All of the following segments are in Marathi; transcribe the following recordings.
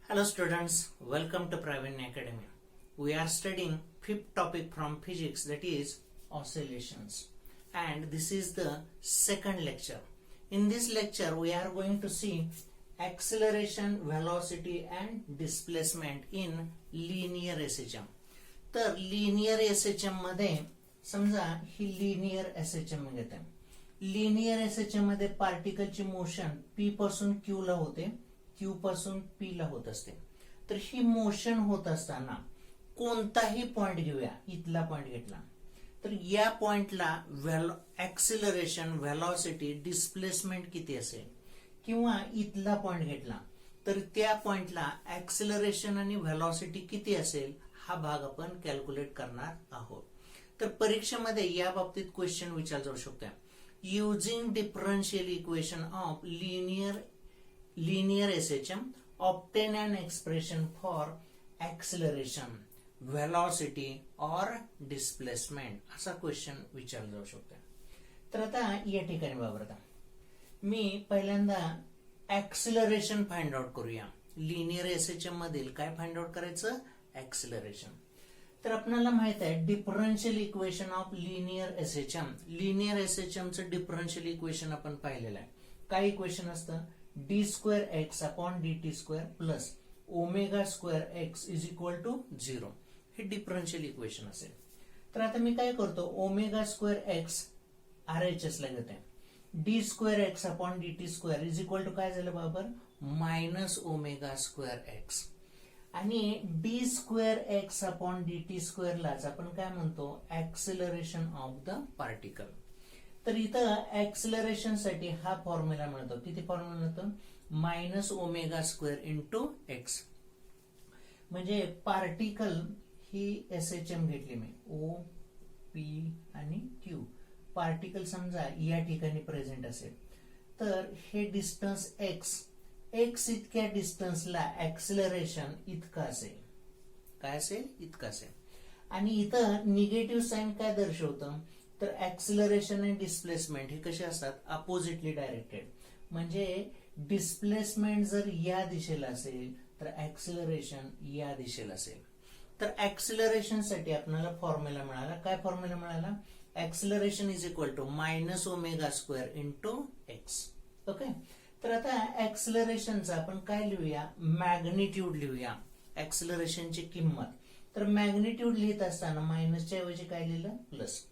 Hello students, welcome to Praveen Academy. We are studying fifth topic from physics, that is oscillations, and this is the second lecture. In this lecture we are going to see acceleration, velocity and displacement in linear SHM. तर लिनियर SHM मध्ये समजा ही लिनियर SHM घेते. लिनियर SHM मध्ये पार्टिकलची मोशन P पासून Q ला होते, Q पासून P ला होत असते. तर ही मोशन होत असताना कोणताही पॉइंट घेऊया, इथला पॉइंट घेतला तर या पॉइंटला ऍक्सिलरेशन, व्हेलॉसिटी, डिस्प्लेसमेंट किती असेल, किंवा इथला पॉइंट घेतला तर त्या पॉइंटला ऍक्सिलरेशन आणि व्हेलॉसिटी किती असेल हा भाग आपण कॅल्क्युलेट करणार आहोत. तर परीक्षेमध्ये या बाबतीत क्वेश्चन विचारला जाऊ शकतो. Using differential equation of linear SHM, obtain an expression for acceleration, velocity or displacement असा क्वेश्चन विचारला जाऊ शकतो. तर आता या ठिकाणी वापरता मी पहिल्यांदा ऍक्सिलरेशन फाइंड आउट करूया. लिनियर SHM मधील काय फाइंड आउट करायचं, ऍक्सिलरेशन. तर आपल्याला माहित आहे differential equation of linear SHM. Linear SHM चं डिफरन्शियल इक्वेशन आपण पाहिलेलं आहे. काय इक्वेशन असतं, D square x upon dt square plus omega square X is equal to 0. हे डिफरन्शियल इक्वेशन असेल. तर आता मी काय करतो, ओमेगा स्क्वेअर एक्स RHS ला घेते, D square x upon dt square is equal to काय झालं बरोबर, मायनस ओमेगा स्क्वेअर एक्स. आणि D square x upon dt square लाच आपण काय म्हणतो, ऍक्सिलरेशन ऑफ द पार्टिकल. तर इथं ऍक्सिलरेशन साठी हा फॉर्म्युला मिळतो. किती फॉर्म्युला मिळतो, minus omega square into x. म्हणजे पार्टिकल ही SHM घेतली मी, O P आणि Q. पार्टिकल समजा या ठिकाणी प्रेझेंट असेल तर हे डिस्टन्स x इतक्या डिस्टन्सला ऍक्सिलरेशन इतकं असेल. काय असेल, इतकं असेल. आणि इथं निगेटिव्ह साइन काय दर्शवतं, तर ऍक्सिलरेशन आणि डिस्प्लेसमेंट हे कसे असतात, अपोजिटली डायरेक्टेड. म्हणजे डिस्प्लेसमेंट जर या दिशेला असेल तर ऍक्सिलरेशन या दिशेला असेल. तर ऍक्सिलरेशन साठी आपल्याला फॉर्म्युला मिळाला. काय फॉर्म्युला मिळाला, acceleration is equal to minus omega square into X. Okay. तर आता ऍक्सिलरेशनचा आपण काय लिहूया, मॅग्निट्यूड लिहूया, ऍक्सिलरेशनची किंमत. तर मॅग्निट्यूड लिहित असताना मायनसच्या ऐवजी काय लिहिलं, प्लस.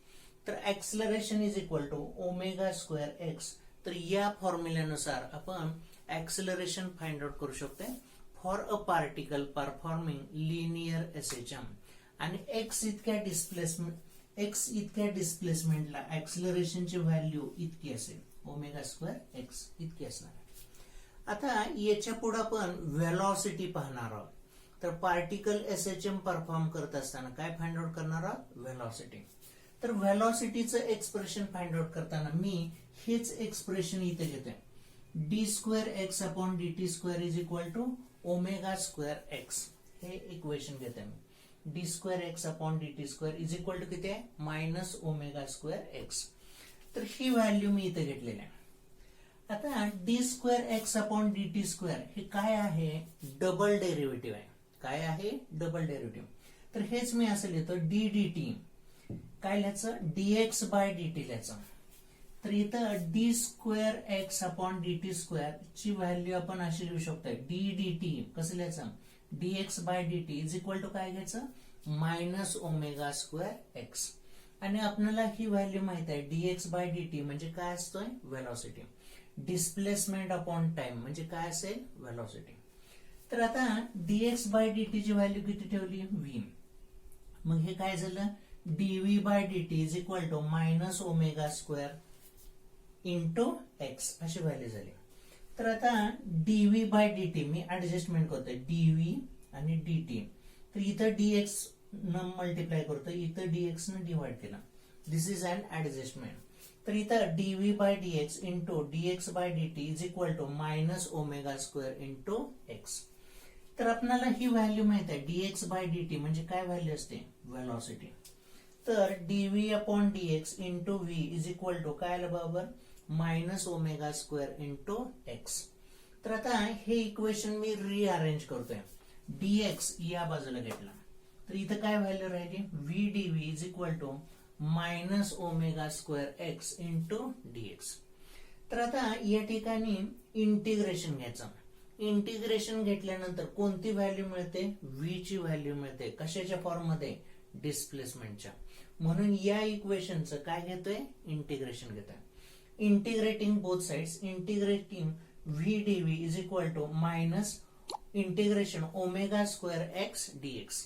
तर acceleration is equal to omega square X. तर या फॉर्म्युल्यानुसार आपण ऍक्सिलरेशन फाइंड आउट करू शकतो for a particle performing linear SHM. आणि एक्स इतक्या डिस्प्लेसमेंटला ऍक्सिलरेशनची व्हॅल्यू इतकी असेल, ओमेगा स्क्वेअर एक्स इतकी असणार. आता याच्या पुढे आपण व्हेलॉसिटी पाहणार आहोत. तर पार्टिकल SHM परफॉर्म करत असताना काय फाइंड आउट करणार आहोत, व्हेलॉसिटी. तर व्हेलॉसिटीचं एक्सप्रेशन फाइंड आउट करताना मी हेच एक्सप्रेशन इथे घेते, D square x upon dt square is equal to omega square x. हे इक्वेशन घेते मी, d square x upon dt square is equal to किती आहे, मायनस ओमेगा स्क्वेअर एक्स. तर ही व्हॅल्यू मी इथे घेतलेली आहे. आता D square x upon dt square हे काय आहे, डबल डेरिव्हेटिव्ह आहे. काय आहे, डबल डेरिव्हेटिव्ह. तर हेच मी असं लिहितो, डी dt काय लिहायचं, dx बाय dt लिहायचं. तर इथं D square x upon dt square ची व्हॅल्यू आपण अशी लिहू शकतो, डी dt कसं लिहायचं, dx bye dt is equal to काय घ्यायचं, मायनस ओमेगा स्क्वेअर एक्स. आणि आपल्याला ही व्हॅल्यू माहित आहे, dx बाय dt म्हणजे काय असतोय, व्हेलॉसिटी. डिस्प्लेसमेंट अपॉन टाइम म्हणजे काय असेल, व्हेलॉसिटी. तर आता dx बाय dt ची व्हॅल्यू किती ठेवली, v. मग हे काय झालं, dv by dt is equal to minus omega square into X अशी व्हॅल्यू झाली. तर आता dv बाय dt मी ऍडजस्टमेंट करतोय, dv आणि dt. तर इथं dx न मल्टिप्लाय करतो, इथं dx न डिवाइड केला. This is an adjustment. तर इथं dv by dx into dx bye dt is equal to minus omega square into X. तर आपल्याला ही व्हॅल्यू माहित आहे, dx बाय dt म्हणजे काय व्हॅल्यू असते, व्हेलॉसिटी. तर dv upon dx into v is equal to काय आलं बरोबर, minus omega square into X. तर आता हे इक्वेशन मी रिअरेंज करतोय. dx या बाजूला घेतला तर इथं काय व्हॅल्यू राहिली, v dv is equal to minus omega square X into dx. तर आता या ठिकाणी इंटिग्रेशन घ्यायचं. इंटिग्रेशन घेतल्यानंतर कोणती व्हॅल्यू मिळते, v ची व्हॅल्यू मिळते. कशाच्या फॉर्म मध्ये, डिस्प्लेसमेंटच्या. म्हणून या इक्वेशनचं काय घेतोय, इंटिग्रेशन घेतोय. Integrating both sides, integrating v dv is equal to minus integration omega square X dx.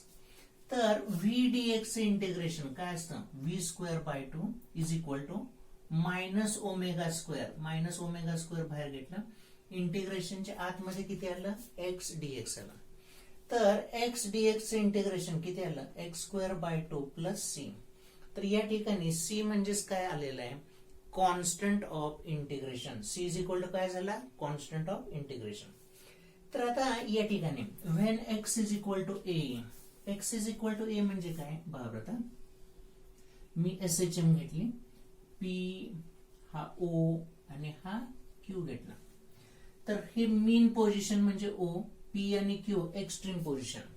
तर v dx चे इंटिग्रेशन काय असतं, v square by 2 is equal to minus omega square. Minus omega square बाहेर घेतलं, इंटिग्रेशनच्या आतमध्ये किती आलं, x dx आलं. तर x dx चे इंटिग्रेशन किती आलं, x square by 2 plus c. तर या ठिकाणी c म्हणजेच काय आलेलं आहे, constant of integration. c is equal to काय झाला, कॉन्स्टंट ऑफ इंटिग्रेशन. तर आता या ठिकाणी when x is equal to a, x is equal to a म्हणजे काय, बघा आता मी SHM घेतली, p हा o आणि हा q घेतला. तर हे मीन पोझिशन म्हणजे o, p आणि q एक्स्ट्रीम पोझिशन.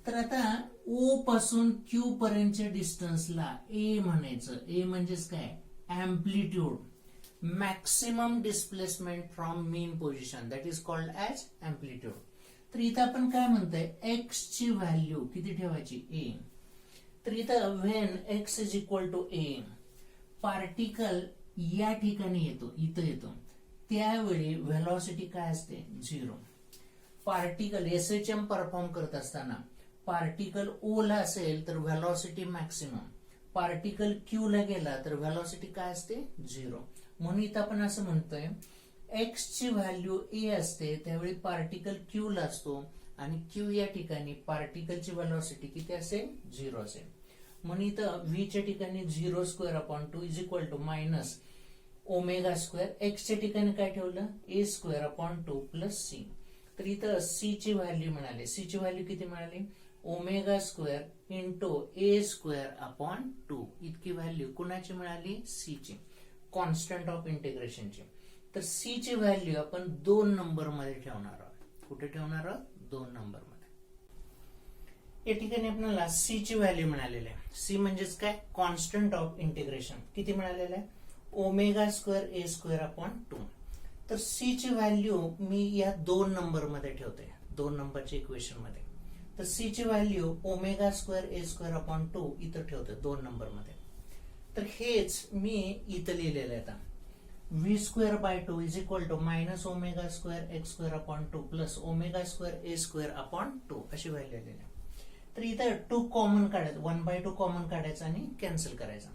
तर आता o पासून q पर्यंतच्या डिस्टन्सला a म्हणायचं. a म्हणजेच काय, amplitude, maximum displacement from mean position, that is called as amplitude. तर इथं आपण काय म्हणतोय, x ची व्हॅल्यू किती ठेवायची, a. तर इथं when x is equal to a, particle या ठिकाणी येतो, इथं येतो, त्यावेळी व्हेलॉसिटी काय असते, 0. पार्टिकल SHM परफॉर्म करत असताना पार्टिकल O ला असेल तर व्हेलॉसिटी मॅक्सिमम, पार्टिकल Q ला गेला तर व्हेलॉसिटी काय असते, 0. म्हणून इथं आपण असं म्हणतोय x ची व्हॅल्यू a असते त्यावेळी पार्टिकल Q ला असतो आणि Q या ठिकाणी पार्टिकलची व्हेलॉसिटी किती असेल, 0 असेल. म्हणून इथं v च्या ठिकाणी 0 square upon 2 is equal to minus omega square, x च्या ठिकाणी काय ठेवलं, a square upon 2 plus c. तर इथं c ची व्हॅल्यू मिळाली, c ची व्हॅल्यू किती मिळाली, omega square into a square upon 2. इतकी व्हॅल्यू कुणाची मिळाली, c ची, कॉन्स्टंट ऑफ इंटिग्रेशनची. तर c ची व्हॅल्यू आपण 2 नंबर मध्ये ठेवणार आहोत. कुठे ठेवणार आहोत, 2 नंबर मध्ये. या ठिकाणी आपल्याला c ची व्हॅल्यू मिळालेली आहे. c म्हणजेच काय, कॉन्स्टंट ऑफ इंटिग्रेशन. किती मिळालेलं आहे, omega square a square upon 2. तर c ची व्हॅल्यू मी या 2 नंबर मध्ये ठेवते, 2 नंबरच्या इक्वेशन मध्ये. तर c ची value omega square a square upon 2 इथं ठेवते 2 नंबर मध्ये. तर हेच मी इथं लिहिलेलं आहे आता, v square by 2 is equal to minus omega square x square upon 2 plus omega square a square upon 2 अशी व्हॅल्यू आलेली आहे. तर इथं 2 कॉमन काढायचं, 1/2 कॉमन काढायचं आणि कॅन्सल करायचा.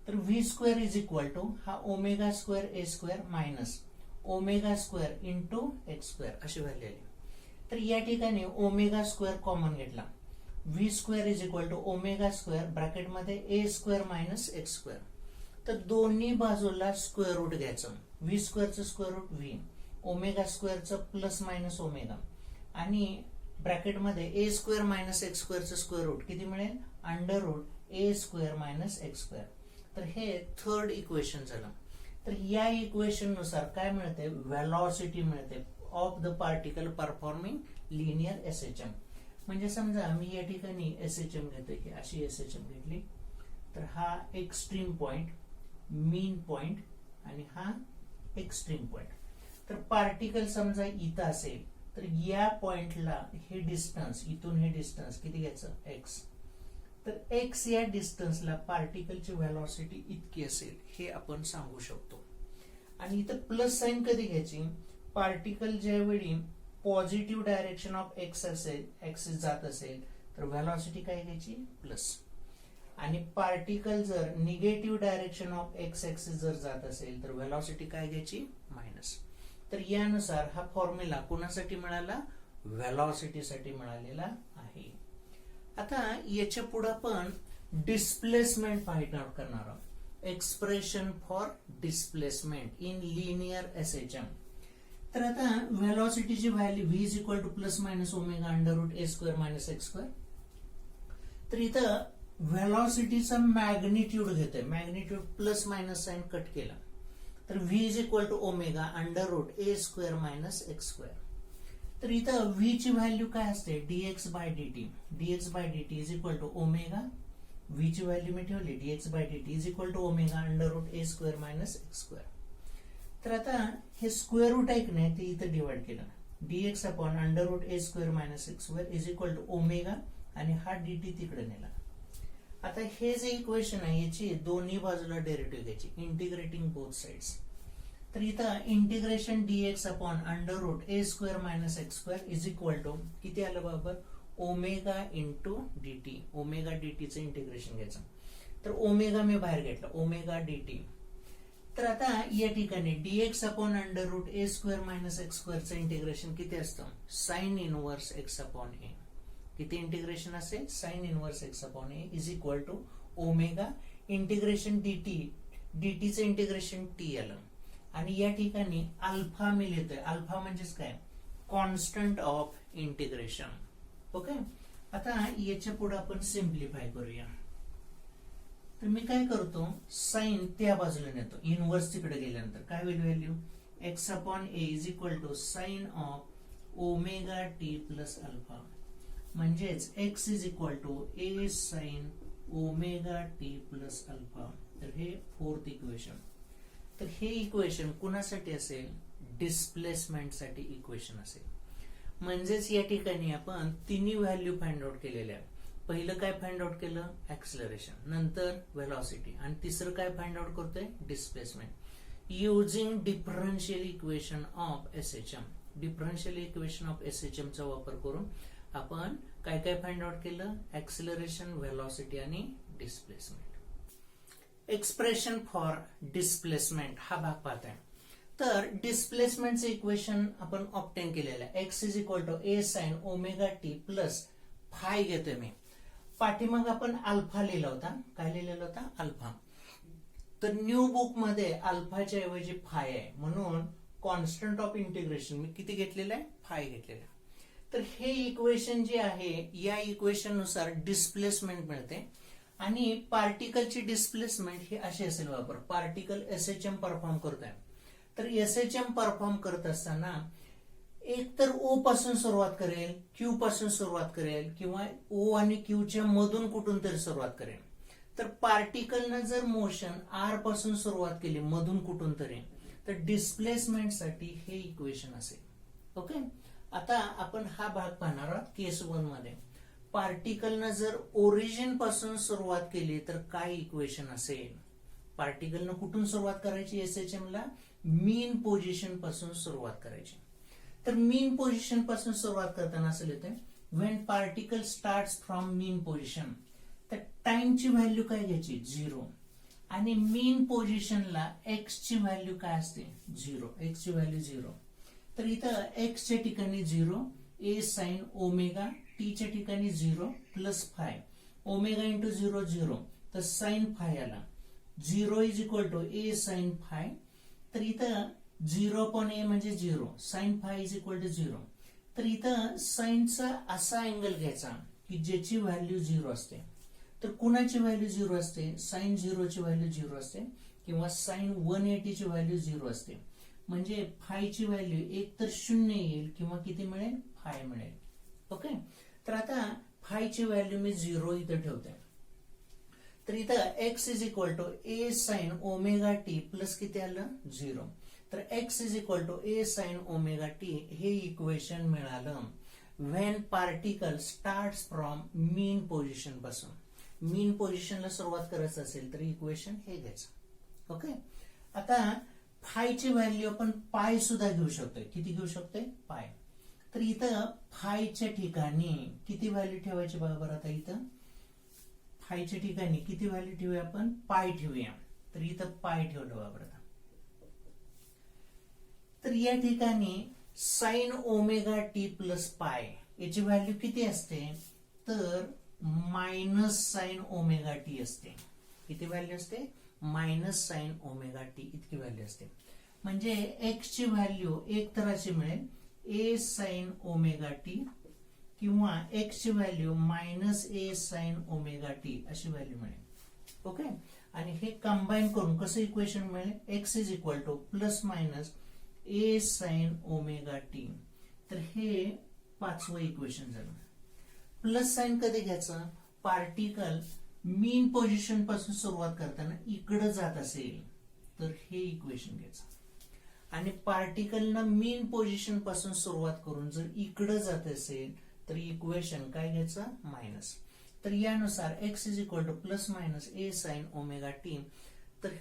तर v square is equal to हा omega square a square minus omega square into x square अशी व्हॅल्यू आली. तर या ठिकाणी ओमेगा स्क्वेअर कॉमन घेतला, v square is equal to omega square bracket मध्ये a square minus x square. तर दोन्ही बाजूला स्क्वेअर रूट घ्यायचं, v स्क्वेअरचं स्क्वेअर रूट v, ओमेगा स्क्वेअरचं प्लस मायनस ओमेगा आणि ब्रॅकेट मध्ये a स्क्वेअर मायनस एक्स स्क्वेअरचं स्क्वेअर रूट किती मिळेल, under root a square minus x square. तर हे थर्ड इक्वेशन झालं. तर या इक्वेशन नुसार काय मिळते, व्हेलॉसिटी मिळते of the particle performing linear SHM. म्हणजे समजा मी या ठिकाणी SHM घेतोय, की अशी SHM घेतली, तर हा एक्स्ट्रीम पॉइंट, मीन पॉइंट आणि हा एक्स्ट्रीम पॉइंट. तर पार्टिकल समजा इथं असेल तर या पॉइंटला हे डिस्टन्स, इथून हे डिस्टन्स किती घ्यायचं, x. तर x या डिस्टन्सला पार्टिकलची व्हेलॉसिटी इतकी असेल हे आपण सांगू शकतो. आणि इथं प्लस साइन कधी घ्यायची, पार्टिकल ज्यावेळी पॉझिटिव्ह डायरेक्शन ऑफ x असेल, एक्सिस जात असेल तर व्हेलॉसिटी काय घ्यायची, प्लस. आणि पार्टिकल जर negative direction of x axis जर जात असेल तर व्हेलॉसिटी काय घ्यायची, मायनस. तर यानुसार हा फॉर्म्युला कोणासाठी मिळाला, व्हेलॉसिटी साठी मिळालेला आहे. आता याच्या पुढे आपण डिस्प्लेसमेंट फाइंड आउट करणार आहोत. Expression for displacement in linear SHM. तर आता व्हेलॉसिटीची value v is equal to plus minus omega under root a square minus x square. तर इथं व्हेलॉसिटीचा मॅग्निट्यूड घेतोय, magnitude plus minus sign cut केला तर v is equal to omega under root A square minus x square. तर इथं v ची व्हॅल्यू काय असते dx bye dt. dx bye dt is equal to omega, v ची व्हॅल्यू मी ठेवली dx bye dt is equal to omega under root A square minus x square. तर आता हे स्क्वेअर रूट आहे की नाही ते इथं डिवाइड केलं, dx upon under root A square minus x square is equal to omega आणि हा dt तिकडे नेला. आता हे जे इक्वेशन आहे याची दोन्ही बाजूला डेरिव्हेटिव्ह घ्यायची, इंटिग्रेटिंग बोथ साइड्स. तर इथं integration dx upon under root A square minus x square is equal to किती आलं बरोबर omega into dt. Omega dt चं इंटिग्रेशन घ्यायचं. तर ओमेगा मी बाहेर घेतलं, ओमेगा dt. तर आता या ठिकाणी dx अपॉन अंडर रूट ए स्क्वेअर मायनस एक्स स्क्वेअरचं इंटिग्रेशन किती असतं sine inverse X upon A. किती इंटिग्रेशन असेल sine inverse X upon A is equal to omega integration dt. dt चं इंटिग्रेशन t आलं आणि या ठिकाणी अल्फा मी लिहितोय. अल्फा म्हणजेच काय कॉन्स्टंट ऑफ इंटिग्रेशन. ओके. आता याच्या पुढे आपण सिम्प्लिफाय करूया. तर मी काय करतो साइन त्या बाजूला नेतो, इनवर्स तिकडे गेल्यानंतर काय होईल value X upon A is equal to sine of omega T plus alpha. म्हणजेच x is equal to A sine omega T plus alpha. तर हे फोर्थ इक्वेशन. तर हे इक्वेशन कुणासाठी असेल डिस्प्लेसमेंट साठी इक्वेशन असेल. म्हणजेच या ठिकाणी आपण तिन्ही व्हॅल्यू फाइंड आउट केलेल्या. पहिलं काय फाइंड आउट केलं ऍक्सलरेशन, नंतर व्हेलॉसिटी आणि तिसरं काय फाइंड आउट करतोय displacement using differential equation of SHM. Differential equation of SHM चा वापर करून आपण काय काय फाइंड आउट केलं ऍक्सलरेशन, व्हेलॉसिटी आणि डिस्प्लेसमेंट. एक्सप्रेशन फॉर डिस्प्लेसमेंट हा भाग पाहत आहे. तर डिस्प्लेसमेंटचं इक्वेशन आपण ऑब्टेन केलेलं आहे X is equal to A sine omega T plus phi घेतोय मी. पाठीमाग आपण अल्फा लिहिला होता, काय लिहिलेला होता अल्फा. तर न्यू बुक मध्ये अल्फाच्या ऐवजी फाय आहे म्हणून कॉन्स्टंट ऑफ इंटिग्रेशन मी किती घेतलेलं आहे फाय घेतलेलं आहे. तर हे इक्वेशन जे आहे या इक्वेशन नुसार डिस्प्लेसमेंट मिळते आणि पार्टिकलची डिस्प्लेसमेंट ही अशी असेल वापर पार्टिकल एसएचएम परफॉर्म करत आहे. तर एसएचएम परफॉर्म करत असताना एक तर ओ पासून सुरुवात करेल, क्यू पासून सुरुवात करेल किंवा ओ आणि क्यूच्या मधून कुठून तरी सुरुवात करेल. तर पार्टिकलनं जर मोशन आर पासून सुरुवात केली मधून कुठून तरी तर डिस्प्लेसमेंट साठी हे इक्वेशन असेल. ओके. आता आपण हा भाग पाहणार आहोत केस 1 मध्ये. पार्टिकलनं जर ओरिजिन पासून सुरुवात केली तर काय इक्वेशन असेल. पार्टिकलनं कुठून सुरुवात करायची एसएचएम ला मीन पोझिशन पासून सुरुवात करायची. तर मीन पोझिशन पासून सुरुवात करताना असं लिहितोय when particle starts from mean position. तर टाइमची व्हॅल्यू काय घ्यायची 0 आणि मीन पोझिशनला एक्स ची व्हॅल्यू काय असते 0. एक्स ची व्हॅल्यू 0. तर इथं एक्स च्या ठिकाणी 0 ए साइन ओमेगा, टी च्या ठिकाणी 0 प्लस फाय. ओमेगा इंटू 0 0 तर साइन फाय आला. 0 is equal to A sine phi. तर इथं 0 पण ए म्हणजे 0, sine phi is equal to 0. तर इथं साइनचा असा अँगल घ्यायचा की ज्याची व्हॅल्यू 0 असते. तर कुणाची व्हॅल्यू 0 असते साइन 0 ची व्हॅल्यू 0 असते किंवा साइन 180 ची व्हॅल्यू 0 असते. म्हणजे फाय ची व्हॅल्यू एक तर 0 येईल किंवा किती मिळेल फाय मिळेल. ओके. तर आता फाय ची व्हॅल्यू मी 0 इथं ठेवते. तर इथं x is equal to A sine omega T plus किती आलं 0. तर X is equal to A sine omega T हे इक्वेशन मिळालं when particle start from mean position पासून. मीन पोझिशनला सुरुवात करायचं असेल तर इक्वेशन हे घ्यायचं. ओके. आता फाय ची व्हॅल्यू आपण पाय सुद्धा घेऊ शकतोय. किती घेऊ शकतोय पाय. तर इथं फायच्या ठिकाणी किती व्हॅल्यू ठेवायची बरोबर. आता इथं फायच्या ठिकाणी किती व्हॅल्यू ठेवूया आपण पाय ठेवूया. तर इथं पाय ठेवलं बरोबर. तर या ठिकाणी साइन ओमेगा टी प्लस पाय याची व्हॅल्यू किती असते तर मायनस साइन ओमेगा टी असते. किती व्हॅल्यू असते मायनस साइन ओमेगा टी इतकी व्हॅल्यू असते. म्हणजे एक्स ची व्हॅल्यू एक तर अशी मिळेल ए साइन ओमेगा टी किंवा एक्स ची व्हॅल्यू मायनस ए साइन ओमेगा टी अशी व्हॅल्यू मिळेल. ओके. आणि हे कंबाईन करून कसं इक्वेशन मिळेल, x is equal to plus minus A sine omega T. तर हे 5वं इक्वेशन झालं. प्लस साइन कधी घ्यायचं, पार्टिकल मीन पोझिशन पासून सुरुवात करताना इकडे जात असेल तर हे इक्वेशन घ्यायचं, आणि पार्टिकलनं मीन पोझिशन पासून सुरुवात करून जर इकडे जात असेल तर इक्वेशन काय घ्यायचं, मायनस. तर यानुसार x is equal to plus minus A sine omega T. तर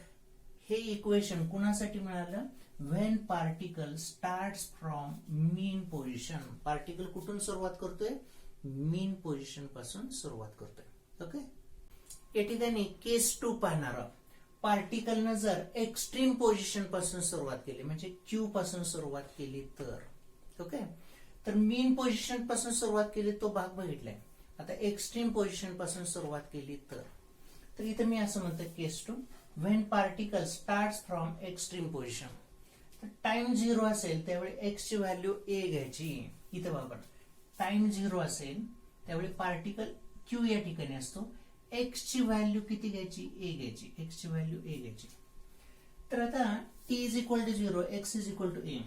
हे इक्वेशन कुणासाठी मिळालं, when particle starts from mean position. Particle कुठून सुरुवात करतोय, मीन पोझिशन पासून सुरुवात करतोय. ओके. या ठिकाणी केस 2 पाहणार आहोत. पार्टिकलनं जर एक्स्ट्रीम पोझिशन पासून सुरुवात केली, म्हणजे क्यू पासून सुरुवात केली तर, ओके, तर मीन पोझिशन पासून सुरुवात केली तो भाग बघितलाय. आता एक्स्ट्रीम पोझिशन पासून सुरुवात केली तर इथे मी असं म्हणतो केस 2, when particle starts from extreme position. तर टाइम 0 असेल त्यावेळी एक्स ची व्हॅल्यू ए घ्यायची. इथे बघा, टाइम 0 असेल त्यावेळी पार्टिकल क्यू या ठिकाणी असतो, एक्स ची व्हॅल्यू किती घ्यायची, ए घ्यायची, एक्स ची व्हॅल्यू ए घ्यायची. तर आता t is equal to 0, x is equal to a,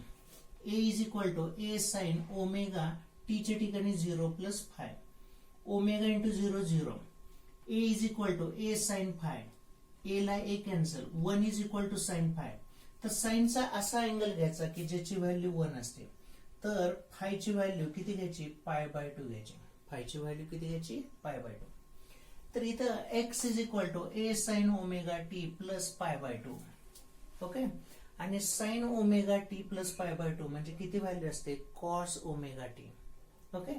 a is equal to A sine omega t च्या ठिकाणी 0 plus phi, omega into 0 0, a is equal to A sine phi, a ला a cancel, 1 is equal to sine phi. तर साइनचा असा अँगल घ्यायचा की ज्याची व्हॅल्यू 1 असते. तर फाय ची व्हॅल्यू किती घ्यायची, पाय बाय 2 घ्यायची. फाय ची व्हॅल्यू किती घ्यायची, पाय बाय 2. तर इथं x is equal to A sine omega T plus pi by 2. Okay. आणि sine omega T plus pi by 2 म्हणजे किती व्हॅल्यू असते, कॉस ओमेगा टी. ओके.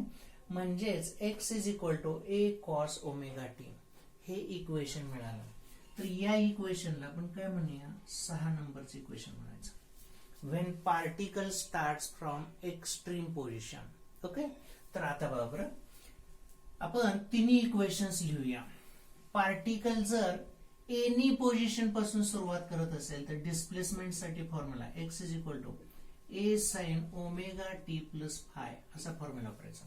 म्हणजेच x is equal to A cos omega T. हे इक्वेशन मिळालं. तर या इक्वेशनला आपण काय म्हणूया, 6 नंबरचं इक्वेशन म्हणायचं. When particle starts from extreme position. Okay. तर आता बघा, आपण तिन्ही इक्वेशन्स लिहूया. पार्टिकल जर एनी पोझिशन पासून सुरुवात करत असेल तर डिस्प्लेसमेंट साठी formula X is equal to A sine omega T plus phi असा फॉर्म्युला वापरायचा.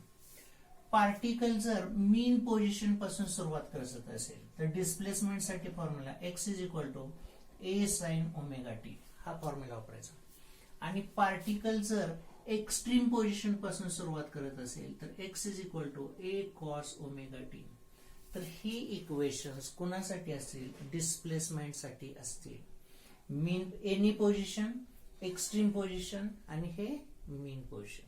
पार्टिकल जर मीन पोझिशन पासून सुरुवात करत असेल तर डिस्प्लेसमेंट साठी formula X is equal to A sine omega T हा फॉर्म्युला वापरायचा. आणि पार्टिकल जर एक्स्ट्रीम पोझिशन पासून सुरुवात करत असेल तर X is equal to A cos omega T. तर ही इक्वेशन्स कोणासाठी असतील, डिस्प्लेसमेंट साठी असतील. Mean any position, extreme position आणि हे मीन पोझिशन.